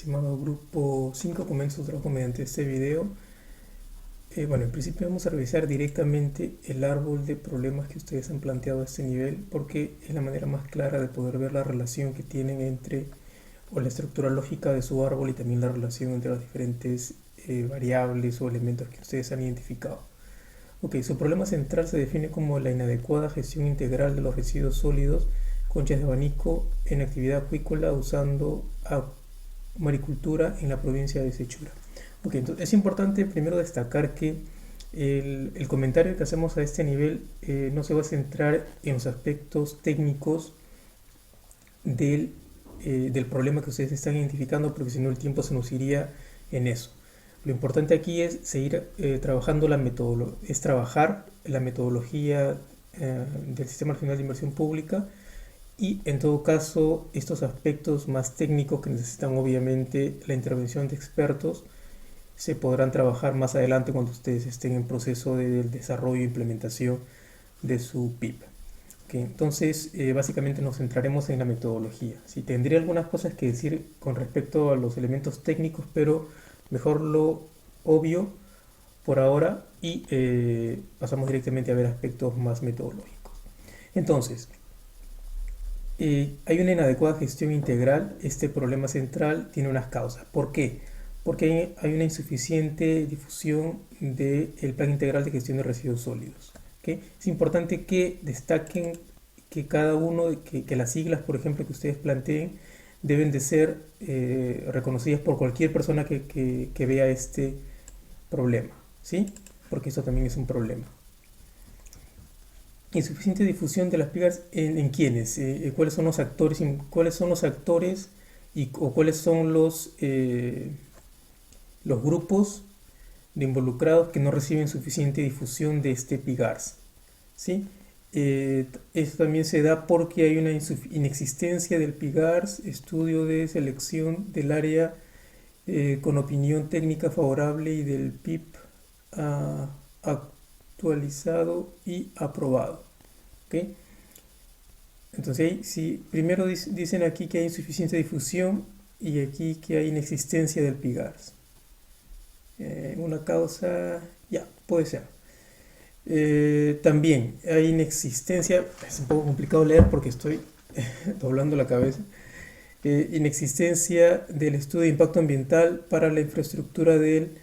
estimado grupo 5, comienzo su trabajo mediante este video. Bueno, en principio vamos a revisar directamente el árbol de problemas que ustedes han planteado a este nivel, porque es la manera más clara de poder ver la relación que tienen entre, o la estructura lógica de su árbol y también la relación entre las diferentes variables o elementos que ustedes han identificado. Ok, su problema central se define como la inadecuada gestión integral de los residuos sólidos, conchas de abanico en actividad acuícola usando maricultura en la provincia de Sechura. Ok, entonces es importante primero destacar que el comentario que hacemos a este nivel no se va a centrar en los aspectos técnicos del problema que ustedes están identificando, porque si no el tiempo se nos iría en eso. Lo importante aquí es seguir trabajando trabajar la metodología del Sistema Nacional de Inversión Pública, y en todo caso estos aspectos más técnicos que necesitan obviamente la intervención de expertos se podrán trabajar más adelante cuando ustedes estén en proceso de desarrollo e implementación de su PIP. Okay, entonces básicamente nos centraremos en la metodología. Sí, tendría algunas cosas que decir con respecto a los elementos técnicos, pero mejor lo obvio por ahora y pasamos directamente a ver aspectos más metodológicos. Entonces, hay una inadecuada gestión integral. Este problema central tiene unas causas. ¿Por qué? Porque hay una insuficiente difusión del plan integral de gestión de residuos sólidos. ¿Okay? Es importante que destaquen que cada uno, que las siglas, por ejemplo, que ustedes planteen, deben de ser reconocidas por cualquier persona que vea este problema, ¿sí? Porque eso también es un problema. Insuficiente difusión de las PIGARs en quiénes, cuáles son los actores, o cuáles son los grupos de involucrados que no reciben suficiente difusión de este PIGARS, ¿sí? Esto también se da porque hay una inexistencia del PIGARS, estudio de selección del área con opinión técnica favorable, y del PIP actualizado y aprobado. ¿Okay? Entonces, si primero dicen aquí que hay insuficiente difusión y aquí que hay inexistencia del PIGARS. Una causa, ya, puede ser. También hay inexistencia, es un poco complicado leer porque estoy doblando la cabeza. Inexistencia del estudio de impacto ambiental para la infraestructura del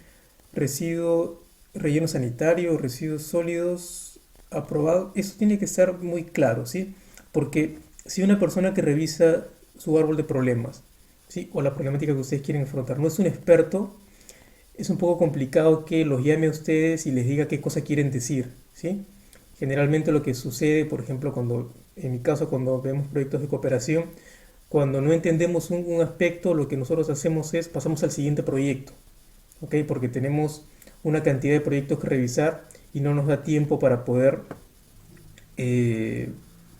residuo relleno sanitario o residuos sólidos aprobado. Eso tiene que estar muy claro, ¿sí? Porque si una persona que revisa su árbol de problemas, ¿sí?, o la problemática que ustedes quieren afrontar, no es un experto, es un poco complicado que los llame a ustedes y les diga qué cosa quieren decir, ¿sí? Generalmente lo que sucede, por ejemplo, en mi caso, cuando vemos proyectos de cooperación, cuando no entendemos un aspecto, lo que nosotros hacemos es pasamos al siguiente proyecto, ¿ok? Porque tenemos una cantidad de proyectos que revisar y no nos da tiempo para poder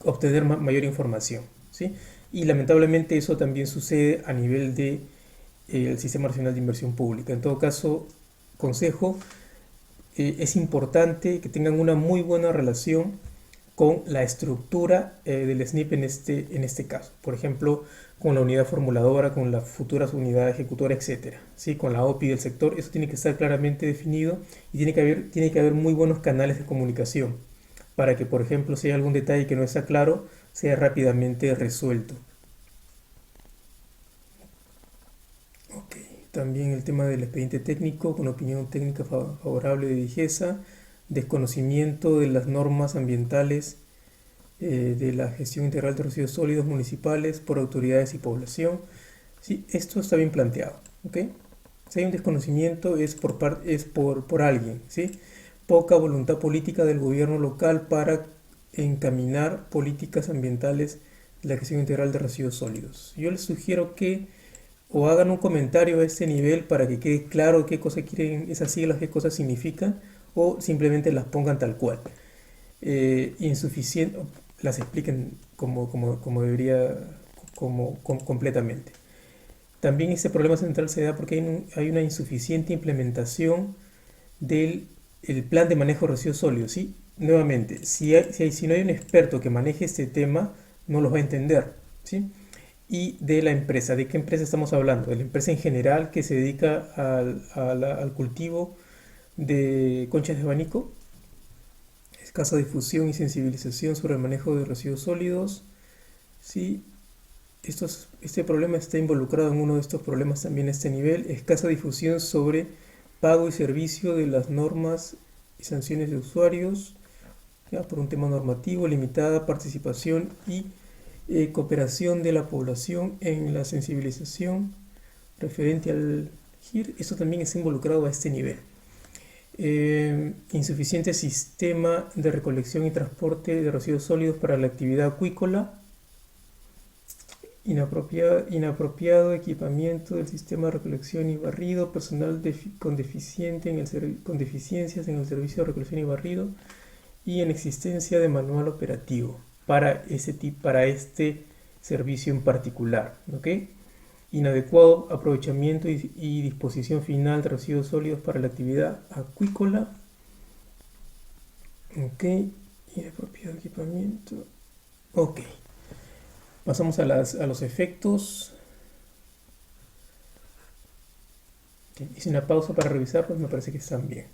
obtener mayor información, ¿sí? Y lamentablemente eso también sucede a nivel de el Sistema Nacional de Inversión Pública. En todo caso, consejo, es importante que tengan una muy buena relación con la estructura del SNIP en este caso. Por ejemplo, con la unidad formuladora, con la futura unidad ejecutora, etcétera, ¿sí? Con la OPI del sector. Eso tiene que estar claramente definido y tiene que haber muy buenos canales de comunicación para que, por ejemplo, si hay algún detalle que no está claro, sea rápidamente resuelto. Ok, también el tema del expediente técnico con opinión técnica favorable de DIGESA, desconocimiento de las normas ambientales de la gestión integral de residuos sólidos municipales por autoridades y población. Sí, esto está bien planteado, ¿ok? Si hay un desconocimiento es por alguien, ¿sí? Poca voluntad política del gobierno local para encaminar políticas ambientales de la gestión integral de residuos sólidos. Yo les sugiero que o hagan un comentario a este nivel para que quede claro qué cosa quieren esas siglas, qué cosas significan, o simplemente las pongan tal cual. Insuficiente, las expliquen como debería, completamente. También este problema central se da porque hay una insuficiente implementación del plan de manejo de residuos sólidos, ¿sí? Nuevamente, si no hay un experto que maneje este tema, no los va a entender, ¿sí? y de la empresa. ¿De qué empresa estamos hablando? De la empresa en general que se dedica al cultivo de conchas de abanico, escasa difusión y sensibilización sobre el manejo de residuos sólidos. Sí, este problema está involucrado en uno de estos problemas también a este nivel, escasa difusión sobre pago y servicio de las normas y sanciones de usuarios, ya, por un tema normativo, limitada participación y cooperación de la población en la sensibilización referente al GIR. Esto también está involucrado a este nivel. Insuficiente sistema de recolección y transporte de residuos sólidos para la actividad acuícola. Inapropiado equipamiento del sistema de recolección y barrido, personal con deficiencias en el servicio de recolección y barrido, y en existencia de manual operativo para este servicio en particular, ¿ok? Inadecuado aprovechamiento y disposición final de residuos sólidos para la actividad acuícola, ¿ok? Inapropiado equipamiento, ok. Pasamos a los efectos. Okay. Hice una pausa para revisar, pues me parece que están bien.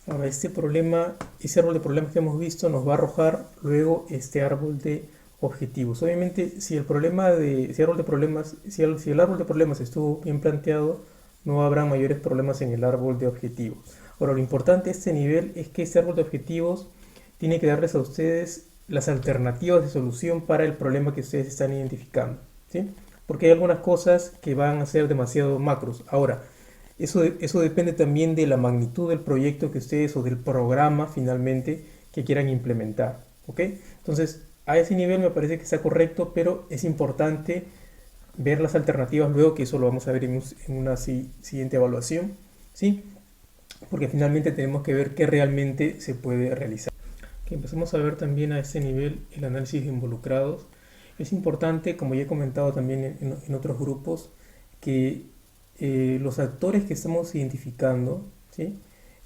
Ahora, ese árbol de problemas que hemos visto nos va a arrojar luego este árbol de objetivos. Obviamente, si el árbol de problemas estuvo bien planteado, no habrá mayores problemas en el árbol de objetivos. Ahora, lo importante de este nivel es que este árbol de objetivos tiene que darles a ustedes las alternativas de solución para el problema que ustedes están identificando, ¿sí? Porque hay algunas cosas que van a ser demasiado macros. Ahora, eso depende también de la magnitud del proyecto que ustedes o del programa finalmente que quieran implementar, ¿ok? Entonces, a ese nivel me parece que está correcto, pero es importante ver las alternativas luego, que eso lo vamos a ver en una siguiente evaluación, ¿sí? Porque finalmente tenemos que ver qué realmente se puede realizar. Que empezamos a ver también a este nivel el análisis de involucrados. Es importante, como ya he comentado también en otros grupos, que los actores que estamos identificando, ¿sí?,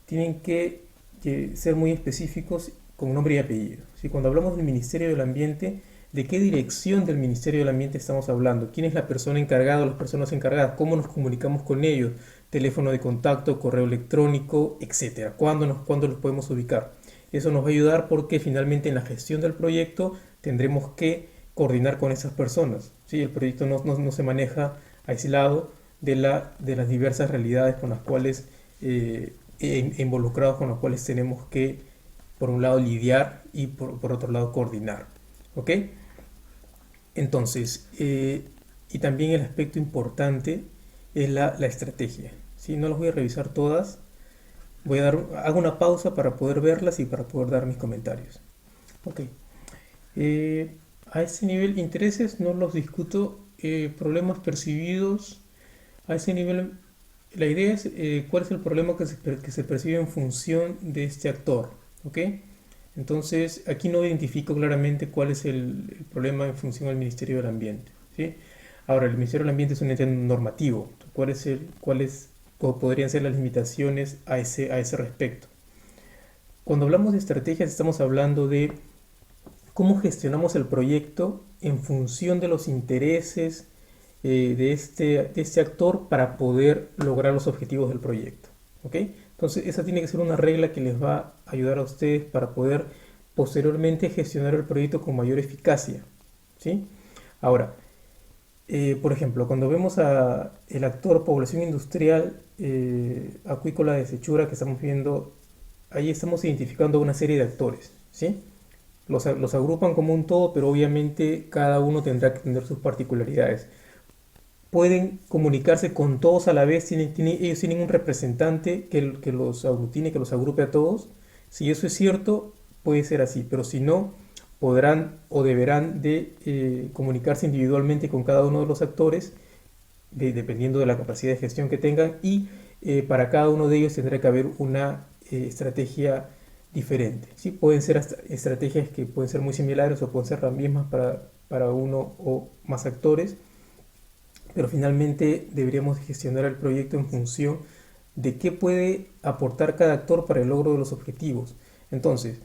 tienen que ser muy específicos con nombre y apellido, ¿sí? Cuando hablamos del Ministerio del Ambiente, ¿de qué dirección del Ministerio del Ambiente estamos hablando? ¿Quién es la persona encargada o las personas encargadas? ¿Cómo nos comunicamos con ellos? Teléfono de contacto, correo electrónico, etcétera. ¿Cuándo los podemos ubicar? Eso nos va a ayudar porque finalmente en la gestión del proyecto tendremos que coordinar con esas personas, ¿sí? El proyecto no se maneja aislado de las diversas realidades con las cuales, involucrados con las cuales tenemos que, por un lado, lidiar y por otro lado, coordinar, ¿ok? Entonces, y también el aspecto importante es la estrategia, ¿sí? No las voy a revisar todas. Hago una pausa para poder verlas y para poder dar mis comentarios. Ok. A ese nivel, intereses no los discuto. Problemas percibidos. A ese nivel, la idea es cuál es el problema que se percibe en función de este actor. ¿Ok? Entonces, aquí no identifico claramente cuál es el problema en función al Ministerio del Ambiente, ¿sí? Ahora, el Ministerio del Ambiente es un ente normativo. ¿Cuáles podrían ser las limitaciones a ese respecto? Cuando hablamos de estrategias, estamos hablando de cómo gestionamos el proyecto en función de los intereses de este actor para poder lograr los objetivos del proyecto, ¿ok? Entonces, esa tiene que ser una regla que les va a ayudar a ustedes para poder posteriormente gestionar el proyecto con mayor eficacia, ¿sí? Ahora, por ejemplo, cuando vemos el actor población industrial acuícola de Sechura que estamos viendo, ahí estamos identificando una serie de actores, ¿sí? Los agrupan como un todo, pero obviamente cada uno tendrá que tener sus particularidades. Pueden comunicarse con todos a la vez, ellos tienen un representante que los aglutine, que los agrupe a todos. Si eso es cierto, puede ser así, pero si no, podrán o deberán de comunicarse individualmente con cada uno de los actores, dependiendo de la capacidad de gestión que tengan, y para cada uno de ellos tendrá que haber una estrategia diferente, ¿sí? Pueden ser estrategias que pueden ser muy similares o pueden ser las mismas para uno o más actores, pero finalmente deberíamos gestionar el proyecto en función de qué puede aportar cada actor para el logro de los objetivos. Entonces,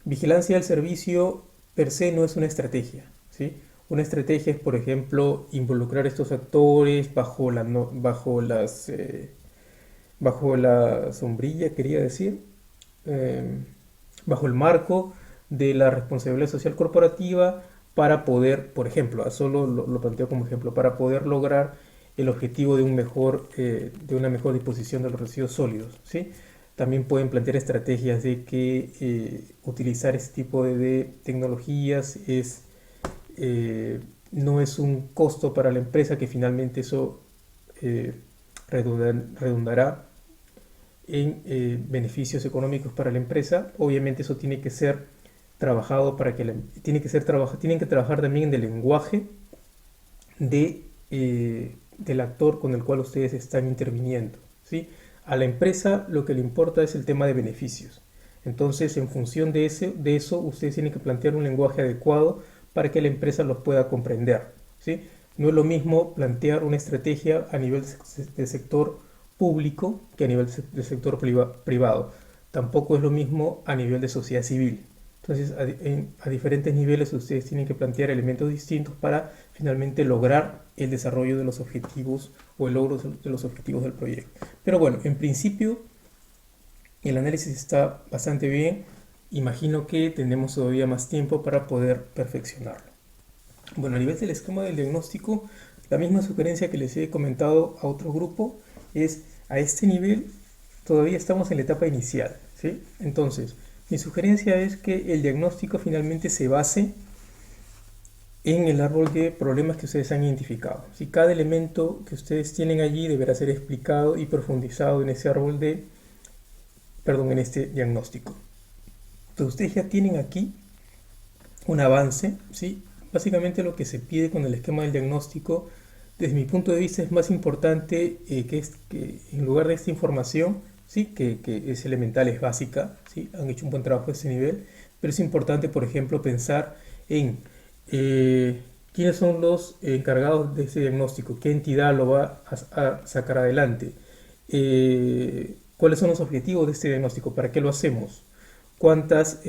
vigilancia del servicio per se no es una estrategia, ¿sí? Una estrategia es, por ejemplo, involucrar a estos actores bajo bajo la sombrilla, quería decir, eh, bajo el marco de la responsabilidad social corporativa para poder, por ejemplo, solo lo planteo como ejemplo, para poder lograr el objetivo de de una mejor disposición de los residuos sólidos, ¿sí? También pueden plantear estrategias de que utilizar este tipo de tecnologías eh, no es un costo para la empresa, que finalmente eso eh, redundará en beneficios económicos para la empresa. Obviamente eso tiene que ser trabajado para que tienen que trabajar también en el lenguaje del actor con el cual ustedes están interviniendo, ¿sí? A la empresa lo que le importa es el tema de beneficios. Entonces, en función de eso, ustedes tienen que plantear un lenguaje adecuado para que la empresa los pueda comprender, ¿sí? No es lo mismo plantear una estrategia a nivel de sector público que a nivel de sector privado. Tampoco es lo mismo a nivel de sociedad civil. Entonces, a diferentes niveles ustedes tienen que plantear elementos distintos para finalmente lograr el desarrollo de los objetivos o el logro de los objetivos del proyecto. Pero bueno, en principio el análisis está bastante bien. Imagino que tenemos todavía más tiempo para poder perfeccionarlo. Bueno, a nivel del esquema del diagnóstico, la misma sugerencia que les he comentado a otro grupo es: a este nivel todavía estamos en la etapa inicial, ¿sí? Entonces, mi sugerencia es que el diagnóstico finalmente se base en el árbol de problemas que ustedes han identificado. Si cada elemento que ustedes tienen allí deberá ser explicado y profundizado en ese en este diagnóstico. Entonces, ustedes ya tienen aquí un avance, ¿sí? Básicamente lo que se pide con el esquema del diagnóstico, desde mi punto de vista, es más importante que en lugar de esta información, ¿sí? Que es elemental, es básica, ¿sí? Han hecho un buen trabajo a ese nivel, pero es importante, por ejemplo, pensar en quiénes son los encargados de ese diagnóstico, qué entidad lo va a sacar adelante, cuáles son los objetivos de este diagnóstico, para qué lo hacemos, cuántas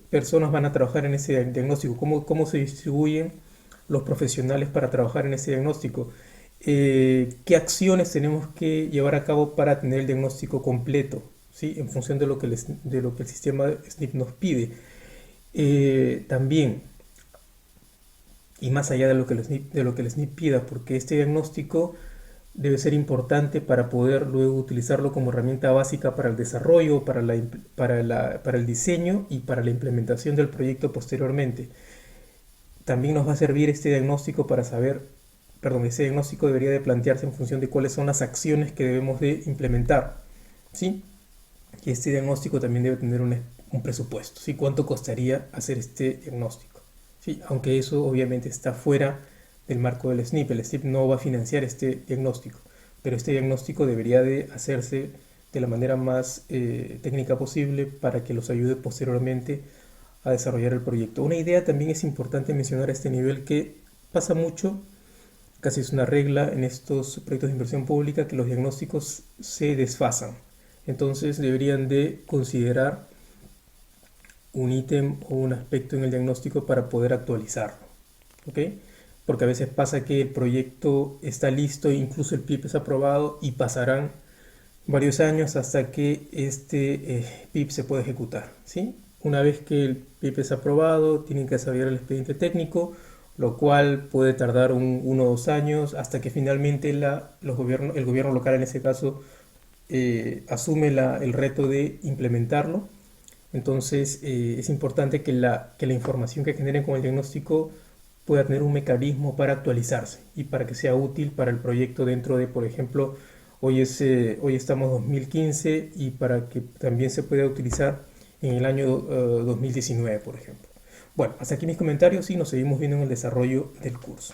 personas van a trabajar en ese diagnóstico, cómo se distribuyen los profesionales para trabajar en ese diagnóstico, qué acciones tenemos que llevar a cabo para tener el diagnóstico completo, ¿sí? En función de lo que el sistema SNP nos pide. También, y más allá de lo que el SNP pida, porque este diagnóstico debe ser importante para poder luego utilizarlo como herramienta básica para el desarrollo, para el diseño y para la implementación del proyecto posteriormente. También nos va a servir este diagnóstico para saber, ese diagnóstico debería de plantearse en función de cuáles son las acciones que debemos de implementar, ¿sí? Y este diagnóstico también debe tener un presupuesto, ¿sí? ¿Cuánto costaría hacer este diagnóstico? ¿Sí? Aunque eso obviamente está fuera del marco del SNP. El SNP no va a financiar este diagnóstico, pero este diagnóstico debería de hacerse de la manera más técnica posible para que los ayude posteriormente a desarrollar el proyecto. Una idea también es importante mencionar a este nivel, que pasa mucho, casi es una regla en estos proyectos de inversión pública, que los diagnósticos se desfasan. Entonces deberían de considerar un ítem o un aspecto en el diagnóstico para poder actualizarlo, ¿ok? Porque a veces pasa que el proyecto está listo, incluso el PIP es aprobado, y pasarán varios años hasta que este PIP se pueda ejecutar, ¿sí? Una vez que el PIP es aprobado, tienen que desarrollar el expediente técnico, lo cual puede tardar 1 o 2 años, hasta que finalmente el gobierno local, en ese caso, asume el reto de implementarlo. Entonces, es importante que la información que generen con el diagnóstico pueda tener un mecanismo para actualizarse y para que sea útil para el proyecto dentro de, por ejemplo, hoy estamos 2015, y para que también se pueda utilizar en el año 2019, por ejemplo. Bueno, hasta aquí mis comentarios y nos seguimos viendo en el desarrollo del curso.